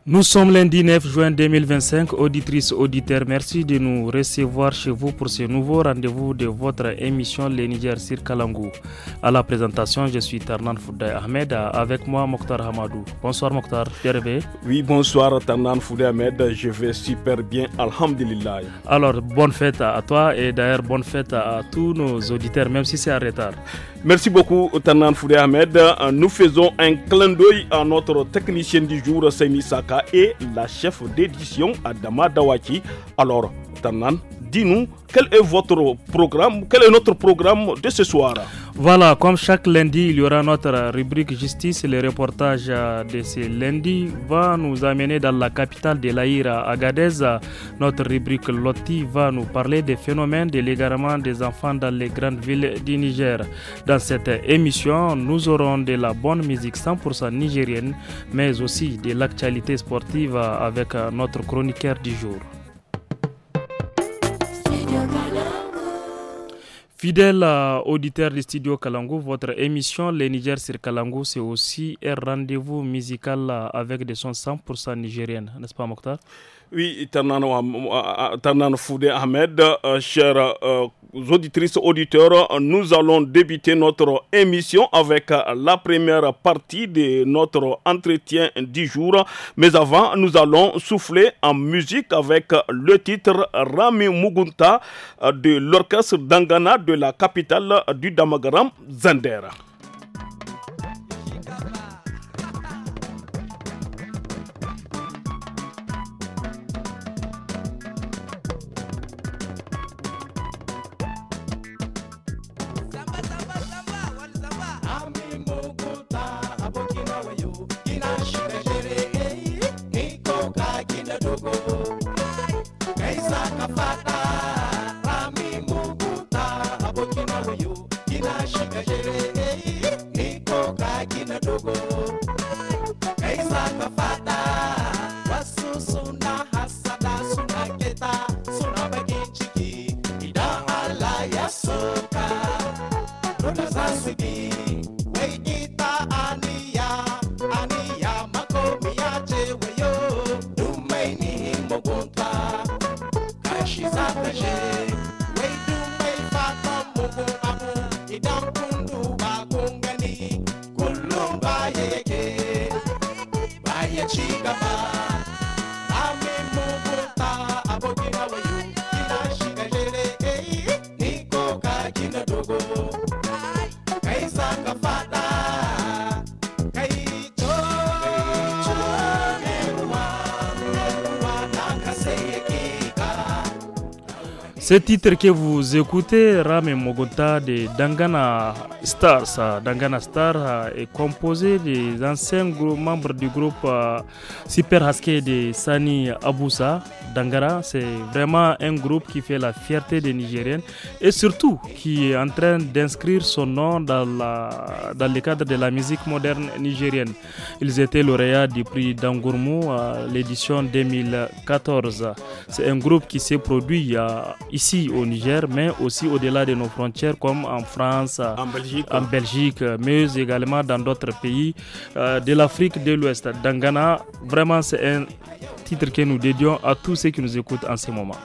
Nous sommes lundi 9 juin 2025. Auditrices, auditeurs, merci de nous recevoir chez vous pour ce nouveau rendez-vous de votre émission Le Niger sur Kalangou. À la présentation, je suis Tarnan Foudai Ahmed, avec moi Mokhtar Hamadou. Bonsoir Mokhtar, bienvenue. Oui, bonsoir Tarnan Foudai Ahmed, je vais super bien, alhamdulillah. Alors, bonne fête à toi et d'ailleurs bonne fête à tous nos auditeurs, même si c'est en retard. Merci beaucoup Tarnan Foudai Ahmed. Nous faisons un clin d'œil à notre technicien du jour, Saini Saka, et la chef d'édition Adama Dawaki. Alors, Tarnan, dis-nous, quel est notre programme de ce soir? Voilà, comme chaque lundi, il y aura notre rubrique justice. Le reportage de ce lundi va nous amener dans la capitale de l'Aïr, Agadez. Notre rubrique Loti va nous parler des phénomènes de l'égarement des enfants dans les grandes villes du Niger. Dans cette émission, nous aurons de la bonne musique 100% nigérienne, mais aussi de l'actualité sportive avec notre chroniqueur du jour. Fidèle auditeur du studio Kalangou, votre émission Les Niger sur Kalangou, c'est aussi un rendez-vous musical avec des sons 100% nigériennes, n'est-ce pas Mokhtar? Oui, Tarnan Foudé Ahmed, chers auditrices, auditeurs, nous allons débuter notre émission avec la première partie de notre entretien du jour. Mais avant, nous allons souffler en musique avec le titre Rami Mugunta de l'orchestre Dangana de la capitale du Damagaram, Zander. Ce titre que vous écoutez, Rame Mogota de Dangana Stars. Dangana Stars est composé des anciens membres du groupe Super Haske de Sani Aboussa. Dangana, c'est vraiment un groupe qui fait la fierté des Nigériens et surtout qui est en train d'inscrire son nom dans le cadre de la musique moderne nigérienne. Ils étaient lauréats du prix d'Angourmou à l'édition 2014. C'est un groupe qui s'est produit ici au Niger, mais aussi au-delà de nos frontières, comme en France, en Belgique, mais également dans d'autres pays de l'Afrique de l'Ouest. Dangana, vraiment c'est un titre que nous dédions à tous ceux qui nous écoutent en ce moment.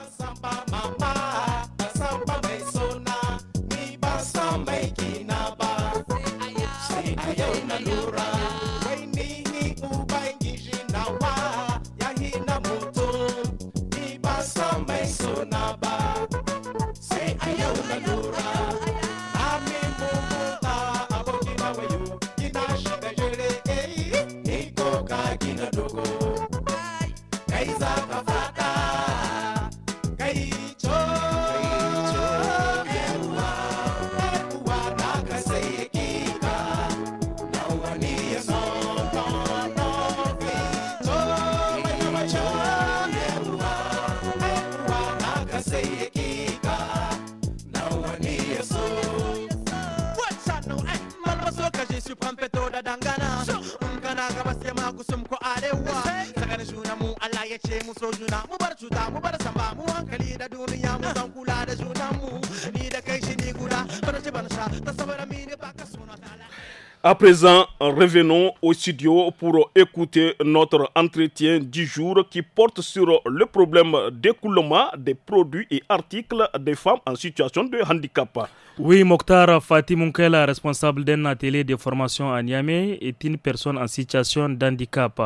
À présent, revenons au studio pour écouter notre entretien du jour qui porte sur le problème d'écoulement des produits et articles des femmes en situation de handicap. Oui, Mokhtar Fatih Munkela, responsable d'un atelier de formation à Niamey, est une personne en situation d'handicap.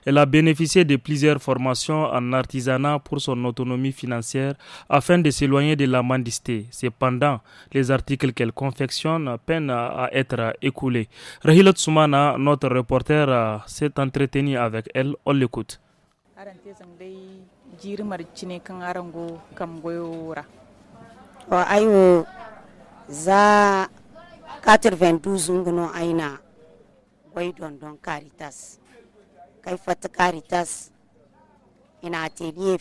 Elle a bénéficié de plusieurs formations en artisanat pour son autonomie financière afin de s'éloigner de la mendicité. Cependant, les articles qu'elle confectionne peinent à être écoulés. Rahilat Soumana, notre reporter, s'est entretenu avec elle. On l'écoute. Za 92 ngono aina gwai dondon Caritas kai fata Caritas ina atelier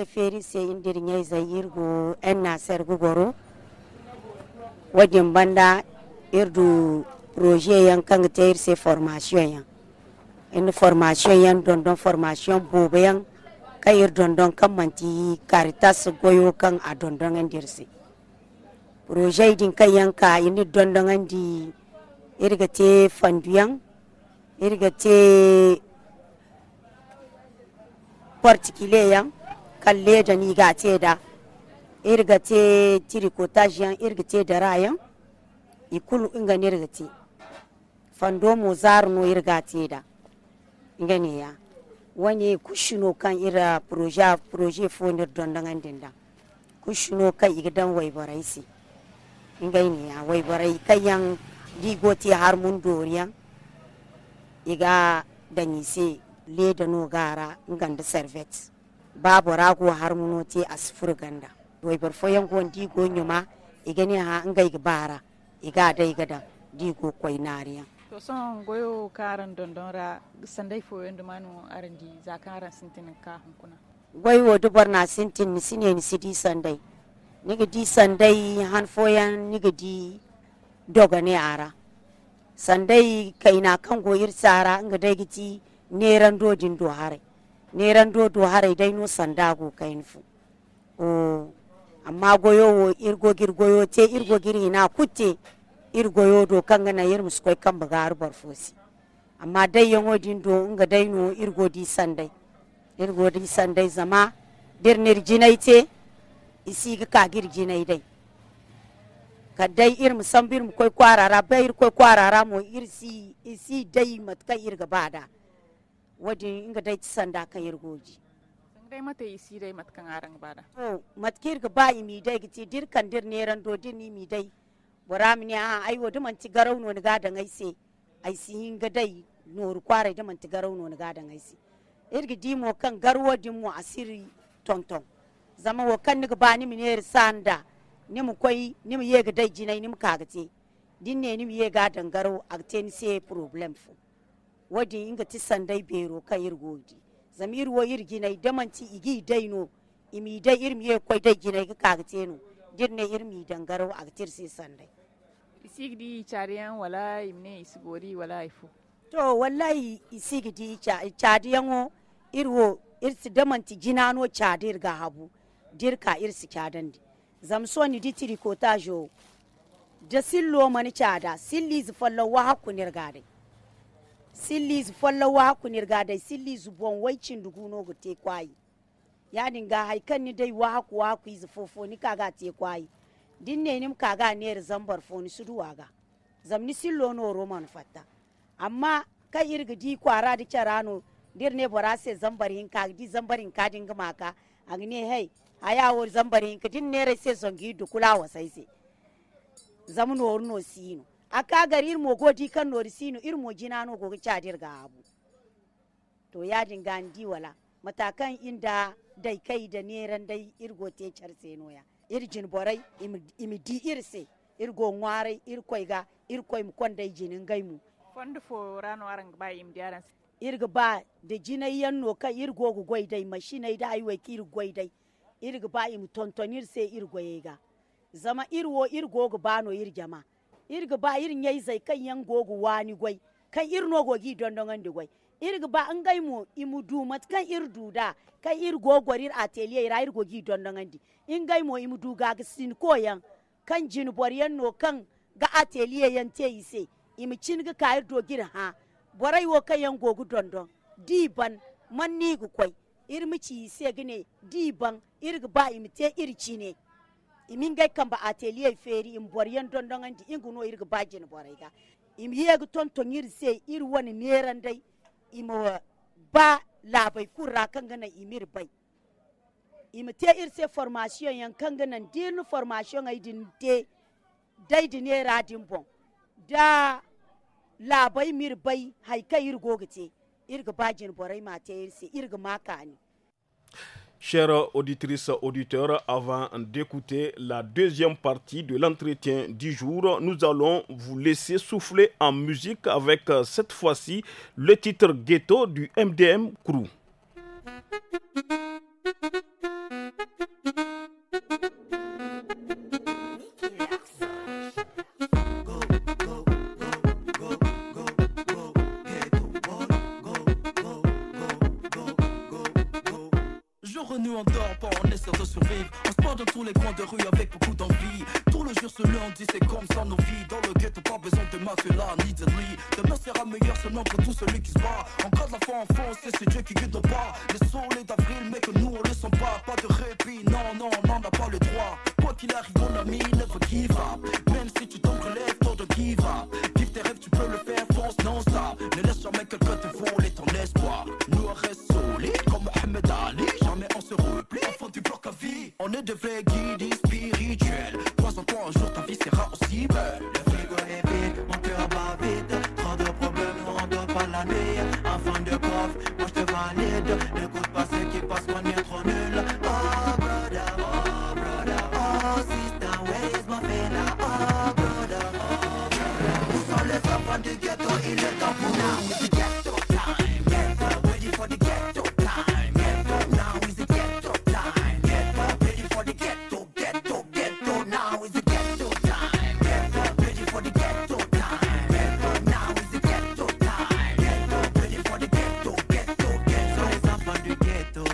ferirse indir nyai zayirgo enna sergu goro wajen banda irdu projet yan kan tayirse formation yan in formation yan dondon formation bobe yan kayir dondon kan manti Caritas goyo kan a dondon andirse projet din kayan ka ini dondon andi irga te fanduyan irga te particulier yan kalle da ni ga te da irga te tricotage yan irga te darayan ikulu inga ne irga te fando mo zarno irga te da inga ne ya wani kushino kan ira projet fonir dondangan dinda kushino kan igdan waibaraisi ingai ne ya waibarai kayan digoti har mun doriyan iga danise leda no gara nganda servet babu rago har munoti asfur ganda waibar foyan gon digo nyuma igani ha ngai bara iga dai gada digo koinariya to son goyo karan dondonra sandai foyen manu arandi zakaran sintin ka hunkuna goyo dubar na sintin ni sine ni sidi sandai niga di sandai han foyan niga di doga ne ara sandai kaina kan goyir sara nga dai giti neran dodin do hare neran do dai no sandago kainfu o amma goyo wo irgo girgoyo te irgo giri na kutte irgoyo do kanga na yir muskoy kan bagar barfosi amma dai yango dindo nga dai no irgo di sandai zama dirnir jinaite isi ga ka gir jinai dai ka dai ir musambir mu koy kwarara bayir koy kwarara mo irsi isi dai matka irga bada wadi nga dai sanda kan irgoji dai mata isi dai matkan arang bada o matkir ga ba imi dai giti dirkan dirneran do dinni mi dai boramini a ai wodu man ti garau no ga da ngaise ai si hinga dai no kware da man ti garau no ga da ngaise irgi dimo kan garwo dimo asiri tonton zama wo kan ni ba ni miner sanda ni mu koi ni mu yega dai jinai ni mu kagate dinne ni mu yega dan garau akte ni se problem fu wadi inga ti sandai bero kan irgodi zamir wo irginai da man ti igi dai no imi dai irmi ye koi dai jinai ga kagate no dirne irmi dangaro a tirsi sandai isigdi chariyan wala imne isigori wala ifu to wallahi isigdi chadiyan o irwo irsi damanti jinano chadir ga habu dirka irsi chadandi zamso ni ditiri ko tajo da sillo mani chada silli zu fallo wa hakunir gade silli zu fallo wa hakunir gade silli zu bon waicin duguno gote kwai ya dinga haikan ni dai wa haku izu fofo ni kaga te kwai dinne nim kaga ne zambar foni su duwaga zamni sillo no roman fatta amma kai irga di kwara di charano dirne borase zambarin ka di zambarin ka dinga maka agne hey aya wor zambarin ka dinne re se zongi du kula wasai se zamno no sino aka garir mo godi kan no sino irmo jinano go chadir ga abu to ya dinga ndi wala matakan inda dai kai da neran dai irgo te charse noya irjin borai imidi irse irgo ngware irkoi ga irkoi mu kondai jinin gaimu fondu fo rano arang ba im diaran irga ba da jinai yanno ka irgo go goi dai mashinai da aiwai ki irgoi dai irga ba im tontonir se irgoye ga zama irgo go bano irjama irga ba irin yayi zai kan yan gogo wani goi kan irno gogi dondongan de goi irga ba an gaimu imudu mat kan irdu da kan irgo gorir atelier ira irgo gi dondongan di in gaimu imudu ga sin koyan kan jin boriyan no kan ga atelier yante ise imicin ga kayir dogir ha borai wo kayan gogu dondon diban manni gu koy irmici ise gine diban irga ba imite irci ne imin gai kan ba atelier feri in boryan dondon andi inguno irga ba jin borai ga im yegu tonton irse ir wani neran dai imo ba labai kurra kan gana imir bai imite irse formation yan kan gana din formation ai din te dai dine radin bon da labai mir bai haika irgo gite irga bajin borai mate irse irga makani. Chères auditrices, auditeurs, avant d'écouter la deuxième partie de l'entretien du jour, nous allons vous laisser souffler en musique avec cette fois-ci le titre Ghetto du MDM Crew. Nous on dort pas, on essaie de survivre. On se bat dans tous les coins de rue avec beaucoup d'envie. Tout le jour se lundi, c'est comme ça nos vies. Dans le ghetto, pas besoin de mafia ni de lit. Demain sera meilleur seulement pour tout celui qui se bat. On garde la foi en France et c'est Dieu qui guide nos pas. Les soleils d'avril, mais que nous on le sent pas. Pas de répit, non, non, on n'en a pas le droit. Quoi qu'il arrive, mon ami, never give up. Même si tu tombes, relève-toi de give up. Vive tes rêves, tu peux le faire, fonce non-stop. Ne laisse jamais quelqu'un te voler ton espoir. Nous on reste solides comme Mohamed Ali. Jamais on se replie, enfant du bloc à vie. On est de vrais guides spirituels. Toi en toi, un jour ta vie sera aussi belle. Le frigo est vide, mon cœur bat vite. Trop de problèmes, on dort pas la nuit. Enfant de pauvre, moi je te valide. N'écoute pas ce qui passe, on est trop nul. Oh brother, oh sister, where is my fella? Oh brother, Où sont les enfants du ghetto? Il est temps pour nous. It's the ghetto time, ghetto, ready for the ghetto time. Ghetto, now is the ghetto time. Ghetto, ready for the ghetto, ghetto, ghetto, now is the ghetto time. Ghetto, ready for the ghetto time. Ghetto, now is the ghetto time. Ghetto, ready for the ghetto, ghetto, ghetto. Sont les enfants du ghetto,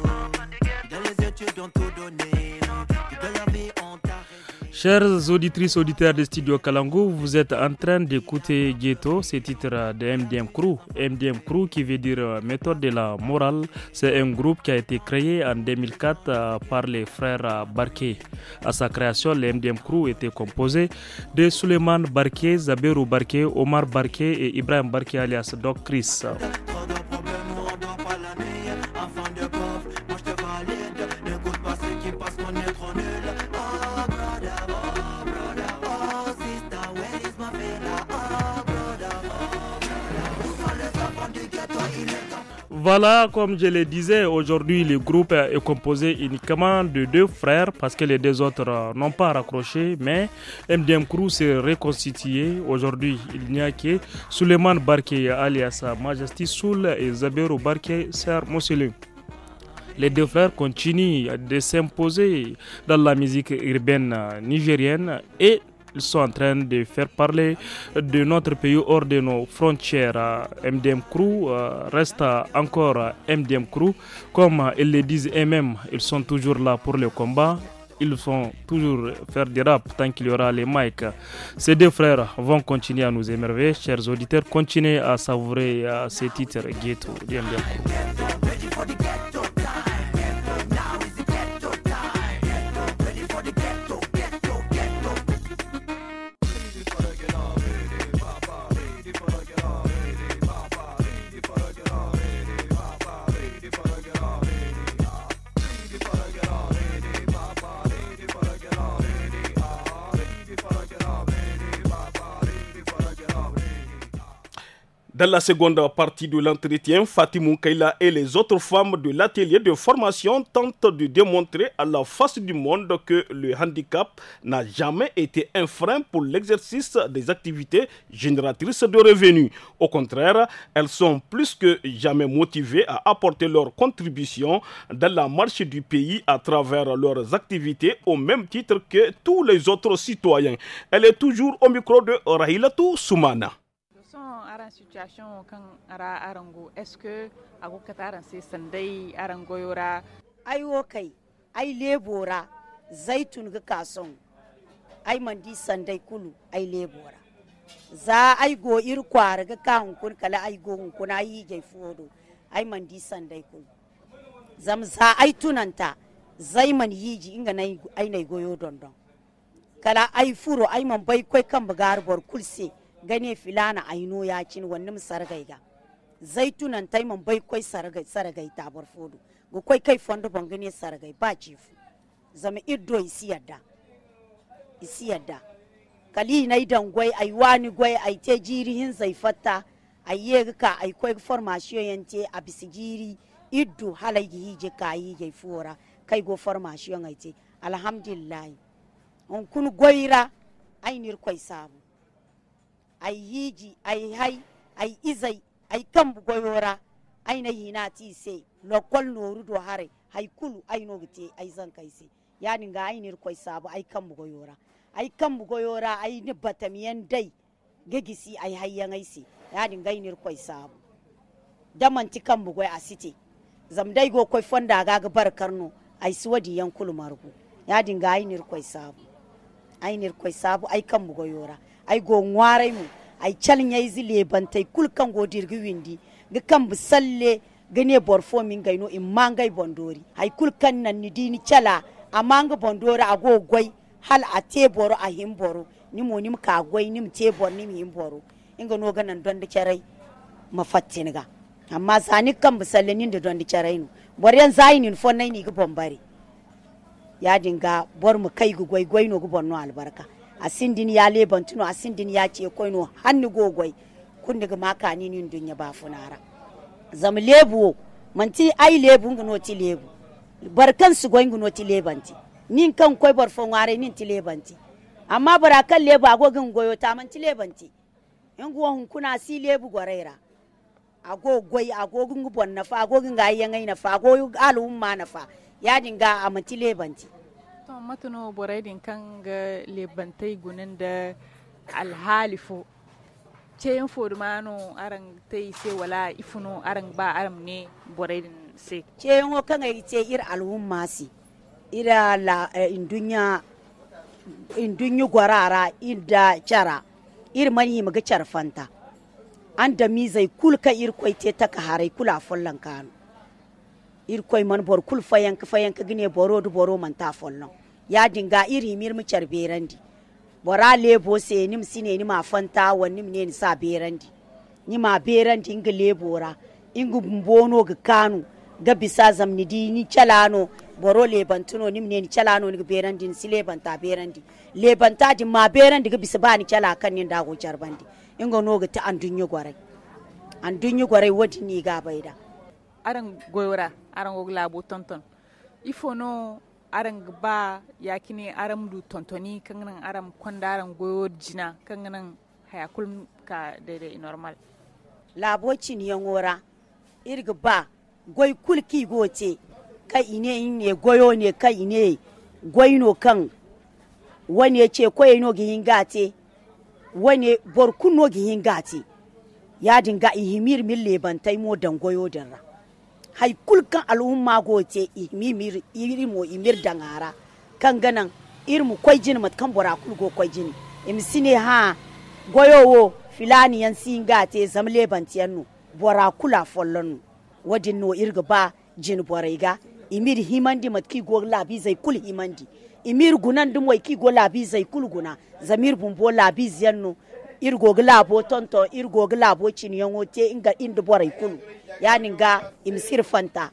dans les études ont tout donné. Qui de la vie ont arrêté. Chers auditrices, auditeurs de Studio Kalangu, vous êtes en train d'écouter Ghetto, ce titre de MDM Crew. MDM Crew qui veut dire méthode de la morale. C'est un groupe qui a été créé en 2004 par les frères Barké. À sa création, le MDM Crew était composé de Suleiman Barké, Zaberou Barké, Omar Barké et Ibrahim Barké alias Doc Chris. Voilà, comme je le disais, aujourd'hui le groupe est composé uniquement de deux frères parce que les deux autres n'ont pas raccroché, mais MDM Crew s'est reconstitué. Aujourd'hui, il n'y a que Suleiman Barké alias Majesty Soul et Zaberou Barké Ser Mousselim. Les deux frères continuent de s'imposer dans la musique urbaine nigérienne et ils sont en train de faire parler de notre pays hors de nos frontières. MDM Crew reste encore MDM Crew. Comme ils le disent eux-mêmes, ils sont toujours là pour le combat. Ils vont toujours faire du rap tant qu'il y aura les mics. Ces deux frères vont continuer à nous émerveiller. Chers auditeurs, continuez à savourer ces titres Ghetto de MDM Crew. Dans la seconde partie de l'entretien, Fatimou Kaila et les autres femmes de l'atelier de formation tentent de démontrer à la face du monde que le handicap n'a jamais été un frein pour l'exercice des activités génératrices de revenus. Au contraire, elles sont plus que jamais motivées à apporter leur contribution dans la marche du pays à travers leurs activités au même titre que tous les autres citoyens. Elle est toujours au micro de Rahilatou Soumana. Situation kan ara arango est-ce que ago kataran sai sandai arango yora ai wokai ai lebora zaitun ga kason ai mandi sandai kulu ai lebora za ai go ir kwara ga ka hunkun kala ai go hunkun ai je fodo ai mandi sandai kulu zam za ai tunanta zai man yiji inga nai ai nai goyo dondon kala ai furo ai man bai koi kan bugar bor kulse gane filana ai no ya cin wannan sargai ga zaitunan tai man bai koi sargai ta bor fodo go koi kai fondo bangane sargai ba cifu zama iddo isi yadda kali na idan gwai ai wani gwai ai te jiri hin zai fatta ai yega ka ai koi formation yante a bisigiri iddo halagi hije kai je fora kai go formation ai te alhamdulillah on kun goira ai nir koi sabu ai hiji ai hai ai izai ai kan goyora ai na hina ti se lokol noru do hare hay kulu ai no gite ai zan kai se yani ga ai nir koi sabu ai kan goyora ai ni batamiyan dai gegisi ai hayyan ai se yani ga ai nir koi sabu daman ti kan bugoy asite zam dai go koi fonda ga barkarno ai suwadi yan kulu margu yani ga ai nir koi sabu ai kan goyora ai go ngwarai mu ai calin yayi zile bantai kulkan go dirgi windi ga kan busalle gane borfo min gaino in mangai bondori ai kulkan nan ni dini cala amanga bondora ago goi hal a teboro a himboro ni mo nim ka goi nim tebor nim himboro inga no ganan don da carai mafattin ga amma sani kan busalle nin da don da carai no boryan zainin fon nai ni ga bombare ya dinga bor mu kai gu goi no gu bonno albarka asindin ya lebantuno asindin ya ce koino hannu gogoi kun daga makani nin dunya ba funara zam lebu manti ai lebu ngono ti lebu barkan su goyin ngono ti lebanti nin kan koi barfon ware nin ti lebanti amma barakan lebu agogin goyo ta man ti lebanti yango hun kuna si lebu goreira agogoi agogin gubon na fa agogin ga yan na fa agoyu al'umma na fa ya dinga a manti lebanti matuno boraidin kan ga lebantai gunin da alhalifo ce yin fodumano aran tai sai wala ifuno aran ba aram ne boraidin sai ce yin kan ai ce ir al'umma si ira la indunya gwarara inda cara ir mani maga carfanta an da mi zai kulka ir koite ta ka harai kula follan kanu ir koy man bor kul fayanka gine boro du boro man ta follon ya dinga iri mir mu char berandi bora lebo se nim sine ni ma fanta wonnim ne ni sa berandi ni ma berandi inga lebora ingu mbono ga kanu ga bisa zamni di ni chalano boro lebantuno nim ne ni chalano ni berandi ni silebanta berandi lebanta di ma berandi ga bisa ba ni chala kan ni dago charbandi inga no ga ta andunyo gore wodi ni ga baida aran goyora aran gogla bo tonton ifono aran ba yakini aram du tontoni kangan aram kondaran goyo jina kangan hayakul ka dede normal laboci ni yangora irga ba goy kulki gote kai ine goyo ne kai ine goyno kan wani yace koyino gi hingate wani borkuno gi hingate ya dinga ihimir mille bantai mo dan goyo darra hay kulkan al'umma gote imimir irimo imir dangara kan ganan irmu koy jin mat kan bora kul go koy jin imsine ha goyowo filani yan singa te zamle bantiyanno bora kula follon wadin no irga ba jin boraiga imir himandi mat ki go labi zai kul himandi imir gunan dum wai ki go labi zai kul guna zamir bumbo labi ziyanno irgo glabo tonto irgo glabo cinyango te inga indu borai kulu yani ga imsir fanta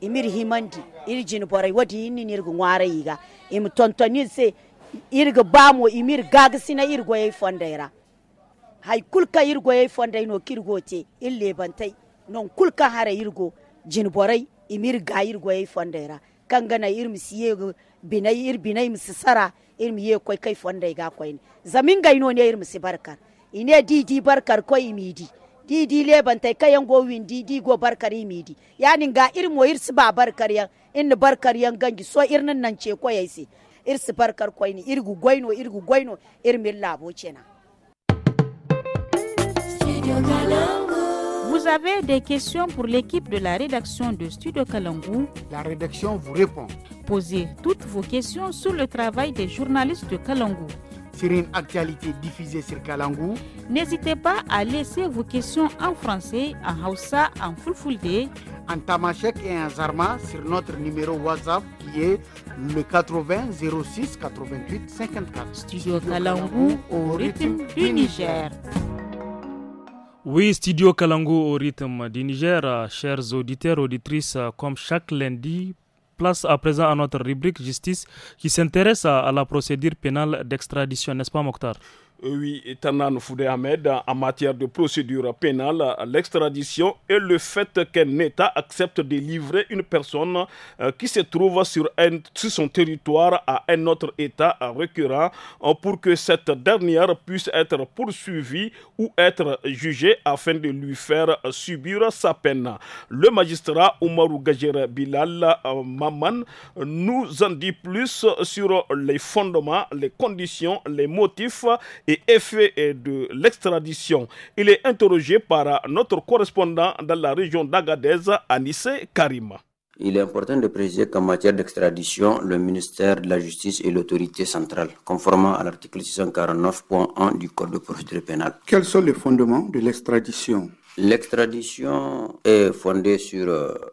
imir himandi irjin borai wadi inni nirgo ngwara yiga im tonto ni se irga bamo imir gagsina irgo yai fondaira hay kulka irgo yai fondai no kirgo te ille bantai non kulka hare irgo jin borai imir ga irgo yai fondaira kangana irmisiye binai misisara irmi ye koy kai fondai ga koy zamin ga ino ne irmi si barkar ine didi barkar koy imidi didi le bantai kayan go windi di go barkar imidi yani ga irmo irsi ba barkar yan in barkar yan gangi so irnin nan ce koy sai irsi barkar koy ni irgu goino irmi labo cena. Vous avez des questions pour l'équipe de la rédaction de Studio Kalangu, la rédaction vous répond. Posez toutes vos questions sur le travail des journalistes de Kalangu. Sur une actualité diffusée sur Kalangu, n'hésitez pas à laisser vos questions en français, en Hausa, en Fulfulde, en Tamashek et en Zarma sur notre numéro WhatsApp qui est le 80 06 88 54. Studio Kalangu au rythme du Niger. Oui, Studio Kalangu au rythme du Niger, chers auditeurs, auditrices, comme chaque lundi, place à présent à notre rubrique justice qui s'intéresse à la procédure pénale d'extradition, n'est-ce pas Mokhtar? Oui, Tanan Foudé Ahmed, en matière de procédure pénale, l'extradition est le fait qu'un État accepte de livrer une personne qui se trouve sur son territoire à un autre État requérant pour que cette dernière puisse être poursuivie ou être jugée afin de lui faire subir sa peine. Le magistrat Oumarou Gajere Bilal Maman nous en dit plus sur les fondements, les conditions, les motifs et effet de l'extradition. Il est interrogé par notre correspondant dans la région d'Agadez, Anissé Karima. Il est important de préciser qu'en matière d'extradition, le ministère de la Justice est l'autorité centrale, conformément à l'article 649.1 du Code de procédure pénale. Quels sont les fondements de l'extradition? L'extradition est fondée sur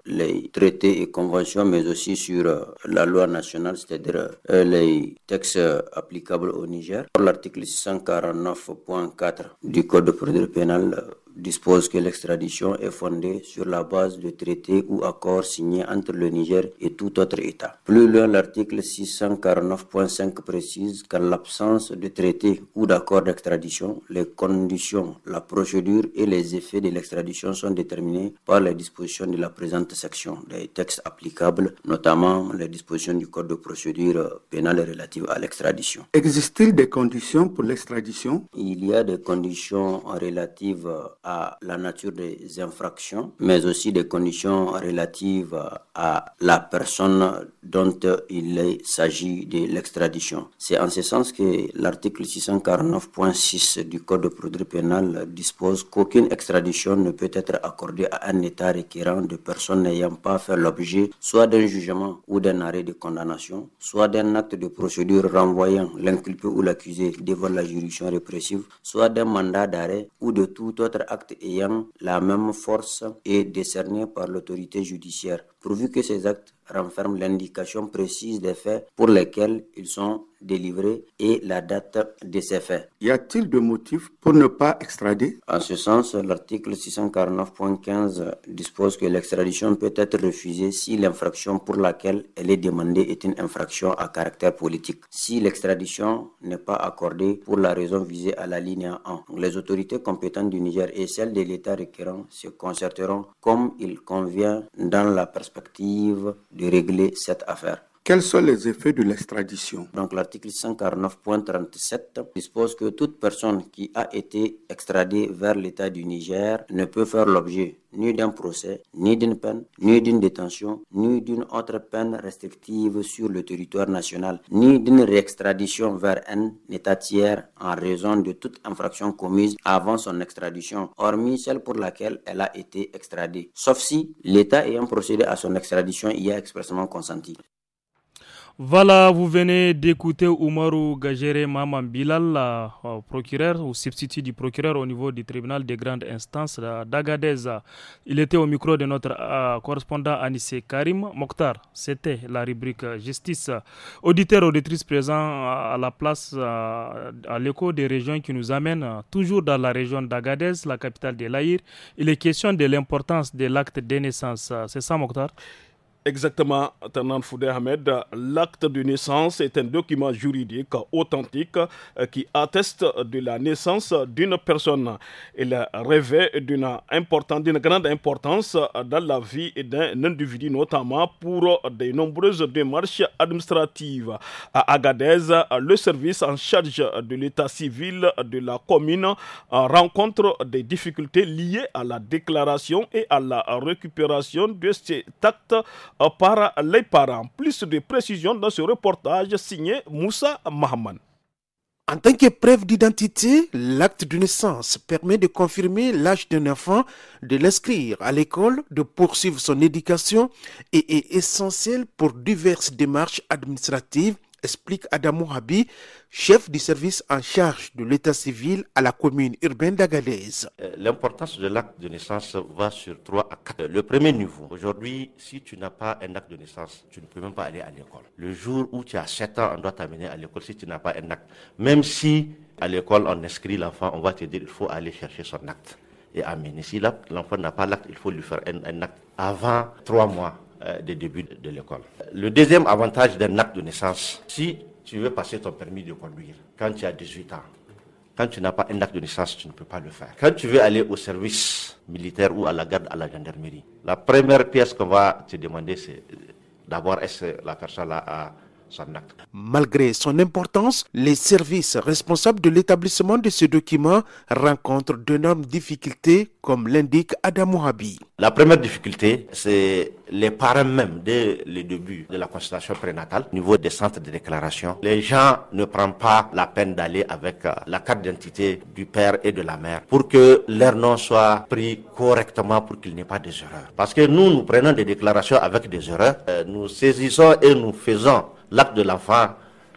les traités et conventions, mais aussi sur la loi nationale, c'est-à-dire les textes applicables au Niger. L'article 649.4 du Code de procédure pénale dispose que l'extradition est fondée sur la base de traités ou accords signés entre le Niger et tout autre État. Plus loin, l'article 649.5 précise qu'en l'absence de traités ou d'accords d'extradition, les conditions, la procédure et les effets de l'extradition sont déterminés par les dispositions de la présente section des textes applicables, notamment les dispositions du Code de procédure pénale relatives à l'extradition. Existe-t-il des conditions pour l'extradition? Il y a des conditions relatives à la nature des infractions, mais aussi des conditions relatives à la personne dont il s'agit de l'extradition. C'est en ce sens que l'article 649.6 du Code de procédure pénale dispose qu'aucune extradition ne peut être accordée à un État requérant de personnes n'ayant pas fait l'objet soit d'un jugement ou d'un arrêt de condamnation, soit d'un acte de procédure renvoyant l'inculpé ou l'accusé devant la juridiction répressive, soit d'un mandat d'arrêt ou de tout autre acte ayant la même force et décerné par l'autorité judiciaire, pourvu que ces actes renferment l'indication précise des faits pour lesquels ils sont délivrés et la date de ces faits. Y a-t-il de motifs pour ne pas extrader? En ce sens, l'article 649.15 dispose que l'extradition peut être refusée si l'infraction pour laquelle elle est demandée est une infraction à caractère politique. Si l'extradition n'est pas accordée pour la raison visée à l'alinéa 1, les autorités compétentes du Niger et celles de l'État requérant se concerteront comme il convient dans la perspective de régler cette affaire. Quels sont les effets de l'extradition? Donc l'article 149.37 dispose que toute personne qui a été extradée vers l'État du Niger ne peut faire l'objet ni d'un procès, ni d'une peine, ni d'une détention, ni d'une autre peine restrictive sur le territoire national, ni d'une réextradition vers un État tiers en raison de toute infraction commise avant son extradition, hormis celle pour laquelle elle a été extradée, sauf si l'État ayant procédé à son extradition y a expressément consenti. Voilà, vous venez d'écouter Oumarou Gajere Maman Bilal, procureur ou substitut du procureur au niveau du tribunal de grande instance d'Agadez. Il était au micro de notre correspondant Anissé Karim Mokhtar. C'était la rubrique justice. Auditeurs, auditrices présents à la place à l'écho des régions qui nous amènent toujours dans la région d'Agadez, la capitale de l'Aïr. Il est question de l'importance de l'acte de naissance. C'est ça, Mokhtar? Exactement, Tanan Foudé Ahmed. L'acte de naissance est un document juridique authentique qui atteste de la naissance d'une personne. Il revêt d'une grande importance dans la vie d'un individu, notamment pour de nombreuses démarches administratives. À Agadez, le service en charge de l'état civil de la commune rencontre des difficultés liées à la déclaration et à la récupération de cet acte par les parents. Plus de précisions dans ce reportage signé Moussa Mahaman. En tant que preuve d'identité, l'acte de naissance permet de confirmer l'âge d'un enfant, de l'inscrire à l'école, de poursuivre son éducation et est essentiel pour diverses démarches administratives, explique Adamou Habi, chef du service en charge de l'état civil à la commune urbaine d'Agadez. L'importance de l'acte de naissance va sur 3 à 4. Le premier niveau, aujourd'hui, si tu n'as pas un acte de naissance, tu ne peux même pas aller à l'école. Le jour où tu as 7 ans, on doit t'amener à l'école si tu n'as pas un acte. Même si à l'école on inscrit l'enfant, on va te dire qu'il faut aller chercher son acte et amener. Si l'enfant n'a pas l'acte, il faut lui faire un acte avant 3 mois des débuts de l'école. Le deuxième avantage d'un acte de naissance, si tu veux passer ton permis de conduire quand tu as 18 ans, quand tu n'as pas un acte de naissance, tu ne peux pas le faire. Quand tu veux aller au service militaire ou à la garde, à la gendarmerie, la première pièce qu'on va te demander, c'est d'abord est-ce que la personne-là a son acte. Malgré son importance, les services responsables de l'établissement de ce document rencontrent d'énormes difficultés, comme l'indique Adamou Habi. La première difficulté, c'est les parents même, dès le début de la consultation prénatale, au niveau des centres de déclaration. Les gens ne prennent pas la peine d'aller avec la carte d'identité du père et de la mère pour que leur nom soit pris correctement, pour qu'il n'y ait pas des erreurs. Parce que nous prenons des déclarations avec des erreurs, nous saisissons et nous faisons l'acte de l'enfant,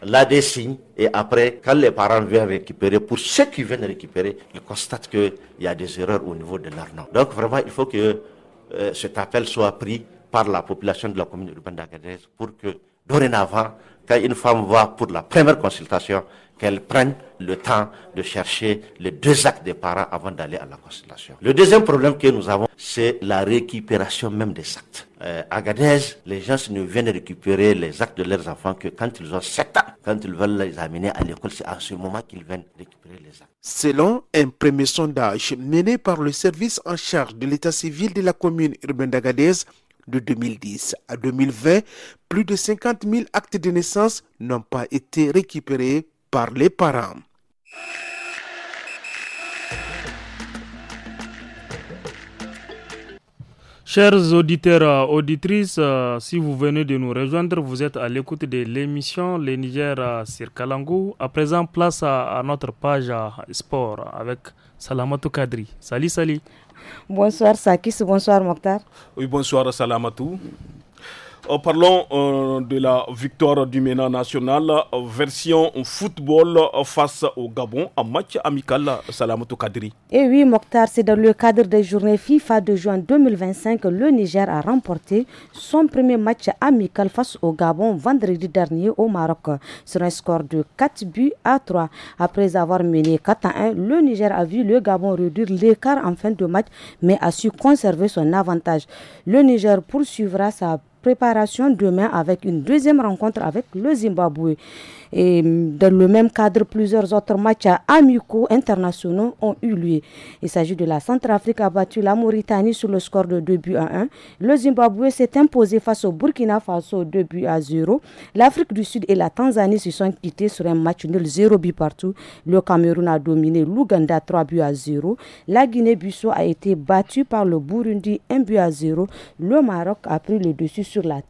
là des signes, et après, quand les parents viennent récupérer, pour ceux qui viennent récupérer, ils constatent qu'il y a des erreurs au niveau de leur nom. Donc vraiment, il faut que cet appel soit pris par la population de la commune urbaine d'Agadez pour que, dorénavant, quand une femme va pour la première consultation, qu'elle prenne le temps de chercher les 2 actes des parents avant d'aller à la consultation. Le deuxième problème que nous avons, c'est la récupération même des actes. À Agadez, les gens ne viennent récupérer les actes de leurs enfants que quand ils ont 7 ans. Quand ils veulent les amener à l'école, c'est à ce moment qu'ils viennent récupérer les actes. Selon un premier sondage mené par le service en charge de l'état civil de la commune urbaine d'Agadez, de 2010 à 2020, plus de 50 000 actes de naissance n'ont pas été récupérés par les parents. Chers auditeurs, auditrices, si vous venez de nous rejoindre, vous êtes à l'écoute de l'émission Les Niger sur Kalangu. À présent, place à notre page sport avec Salamatou Kadri. Salut. Bonsoir Sakis, bonsoir Mokhtar. Oui, bonsoir Salamatou. Parlons de la victoire du MENA national version football face au Gabon en match amical, Salamatou Kadri. Et oui Mokhtar, c'est dans le cadre des journées FIFA de juin 2025 que le Niger a remporté son premier match amical face au Gabon vendredi dernier au Maroc sur un score de 4-3. Après avoir mené 4-1, le Niger a vu le Gabon réduire l'écart en fin de match mais a su conserver son avantage. Le Niger poursuivra sa préparation demain avec une deuxième rencontre avec le Zimbabwe. Et dans le même cadre, plusieurs autres matchs amicaux internationaux ont eu lieu. Il s'agit de la Centrafrique a battu la Mauritanie sur le score de 2-1. Le Zimbabwe s'est imposé face au Burkina Faso 2-0. L'Afrique du Sud et la Tanzanie se sont quittés sur un match nul 0 but partout. Le Cameroun a dominé l'Ouganda 3-0. La Guinée-Bissau a été battue par le Burundi 1-0. Le Maroc a pris le dessus sur la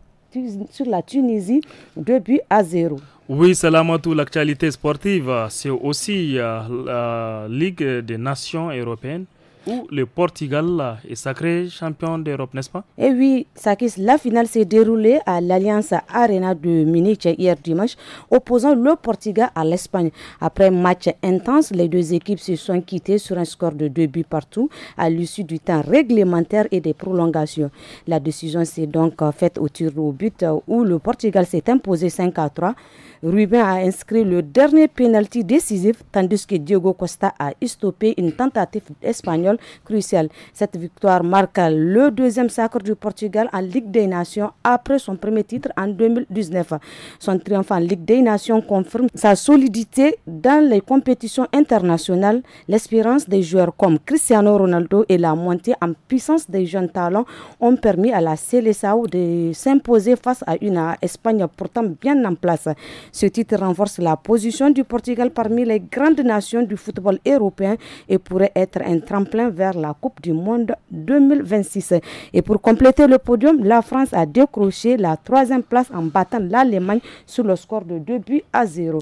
Tunisie 2-0. Oui, Salamatou, l'actualité sportive, c'est aussi la Ligue des Nations européennes où le Portugal est sacré champion d'Europe, n'est-ce pas? Et oui, Sakis, la finale s'est déroulée à l'Alliance Arena de Munich hier dimanche, opposant le Portugal à l'Espagne. Après un match intense, les deux équipes se sont quittées sur un score de 2 buts partout à l'issue du temps réglementaire et des prolongations. La décision s'est donc faite au tir au but où le Portugal s'est imposé 5-3. Ruben a inscrit le dernier pénalty décisif, tandis que Diego Costa a stoppé une tentative espagnole cruciale. Cette victoire marque le deuxième sacre du Portugal en Ligue des Nations après son premier titre en 2019. Son triomphe en Ligue des Nations confirme sa solidité dans les compétitions internationales. L'espérance des joueurs comme Cristiano Ronaldo et la montée en puissance des jeunes talents ont permis à la Seleção de s'imposer face à une Espagne pourtant bien en place. Ce titre renforce la position du Portugal parmi les grandes nations du football européen et pourrait être un tremplin vers la Coupe du Monde 2026. Et pour compléter le podium, la France a décroché la 3e place en battant l'Allemagne sur le score de 2-0.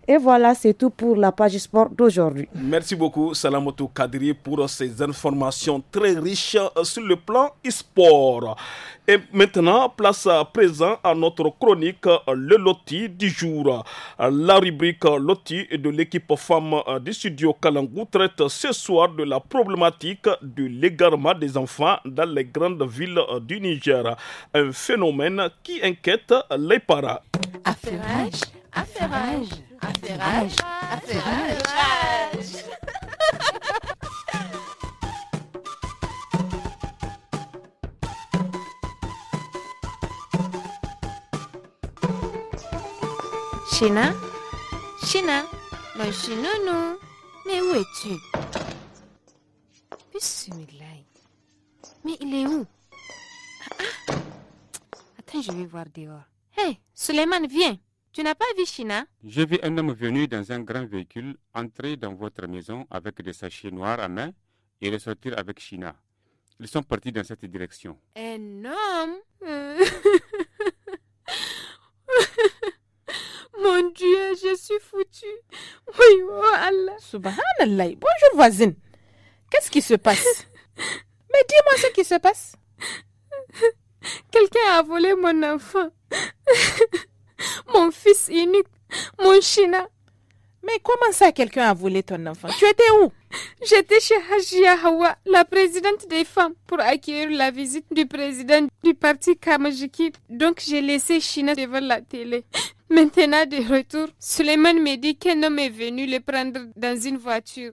Et voilà, c'est tout pour la page sport d'aujourd'hui. Merci beaucoup Salamatou Kadri pour ces informations très riches sur le plan e-sport. Et maintenant, place à présent à notre chronique Le Loti du jour. La rubrique Loti de l'équipe femme du studio Kalangu traite ce soir de la problématique du l'égarement des enfants dans les grandes villes du Niger. Un phénomène qui inquiète les parents. Affairage, affairage, affairage, affairage. China, mon chinonou, mais où es-tu? Bismillah. Mais il est où? Attends, je vais voir dehors. Hey, Suleiman, viens. Tu n'as pas vu China? J'ai vu un homme venu dans un grand véhicule entrer dans votre maison avec des sachets noirs à main et ressortir avec China. Ils sont partis dans cette direction. Un homme? Mon Dieu, je suis foutue. Oui, oh Allah. Subhanallah. Bonjour voisine. Qu'est-ce qui se passe? Mais dis-moi ce qui se passe. Quelqu'un a volé mon enfant. Mon fils unique, mon China. Mais comment ça quelqu'un a volé ton enfant? Tu étais où? J'étais chez Hajia Hawa, la présidente des femmes, pour accueillir la visite du président du parti Kamajiki. Donc j'ai laissé China devant la télé. Maintenant de retour, Suleiman me dit qu'un homme est venu le prendre dans une voiture.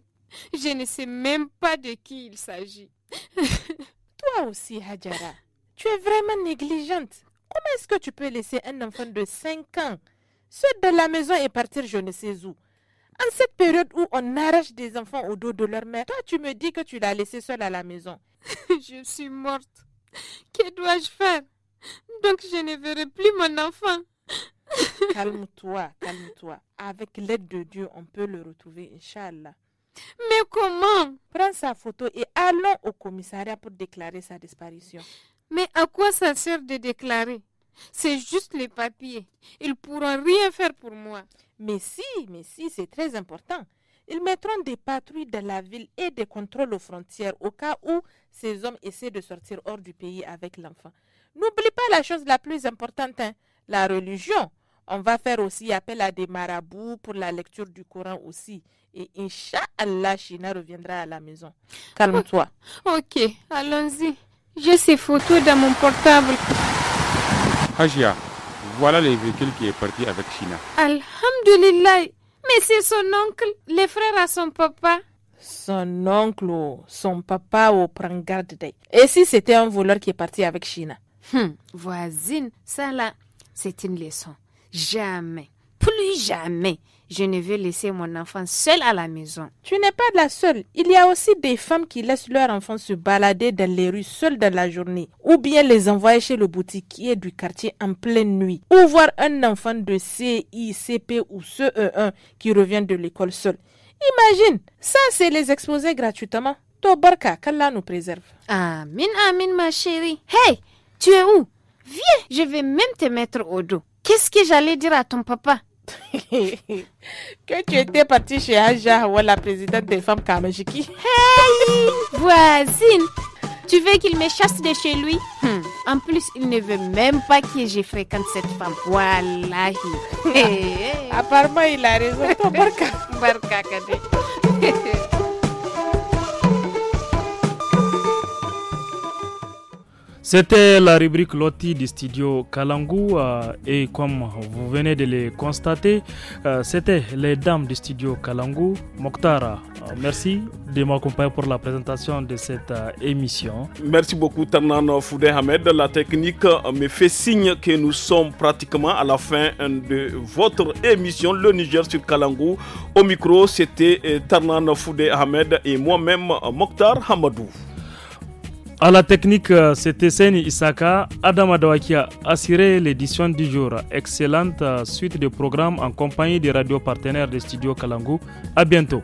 Je ne sais même pas de qui il s'agit. Toi aussi, Hajara, tu es vraiment négligente. Comment est-ce que tu peux laisser un enfant de 5 ans seul dans la maison et partir je ne sais où? En cette période où on arrache des enfants au dos de leur mère, toi tu me dis que tu l'as laissé seul à la maison. Je suis morte. Que dois-je faire? Donc je ne verrai plus mon enfant. Calme-toi, calme-toi. Avec l'aide de Dieu, on peut le retrouver, Inch'Allah. Mais comment? Prends sa photo et allons au commissariat pour déclarer sa disparition. Mais à quoi ça sert de déclarer? C'est juste les papiers. Ils pourront rien faire pour moi. Mais si, c'est très important. Ils mettront des patrouilles dans la ville et des contrôles aux frontières au cas où ces hommes essaient de sortir hors du pays avec l'enfant. N'oublie pas la chose la plus importante, hein, la religion. On va faire aussi appel à des marabouts pour la lecture du Coran aussi. Et Inch'Allah, China reviendra à la maison. Calme-toi. Ok, allons-y. J'ai ces photos dans mon portable. Hajia, voilà le véhicule qui est parti avec China. Alhamdulillah. Mais c'est son oncle, les frères à son papa. Son oncle, son papa prend garde d'elle. Et si c'était un voleur qui est parti avec China? Voisine, ça là, c'est une leçon. Jamais, plus jamais, je ne vais laisser mon enfant seul à la maison. Tu n'es pas la seule. Il y a aussi des femmes qui laissent leur enfant se balader dans les rues seules dans la journée. Ou bien les envoyer chez le boutiquier du quartier en pleine nuit. Ou voir un enfant de CI, CP ou CE1 qui revient de l'école seul. Imagine, ça c'est les exposer gratuitement. Tobarka, qu'Allah nous préserve. Amin, amin ma chérie. Hey, tu es où? Viens, je vais même te mettre au dos. Qu'est-ce que j'allais dire à ton papa? Que tu étais partie chez Aja ou la présidente des femmes Kamajiki. Hey, voisine, tu veux qu'il me chasse de chez lui? En plus, il ne veut même pas que je fréquente cette femme. Wallahi. Apparemment, il a raison. Barka. Barka Kade. C'était la rubrique Loti du studio Kalangu et comme vous venez de le constater, c'était les dames du studio Kalangu. Mokhtar, merci de m'accompagner pour la présentation de cette émission. Merci beaucoup Tarnan Foudé Ahmed. La technique me fait signe que nous sommes pratiquement à la fin de votre émission Le Niger sur Kalangu. Au micro, c'était Tarnan Foudé Ahmed et moi-même Mokhtar Hamadou. À la technique, c'était Seni Isaka. Adam Adawaki a assuré l'édition du jour. Excellente suite de programmes en compagnie des radios partenaires de Studio Kalangu. À bientôt.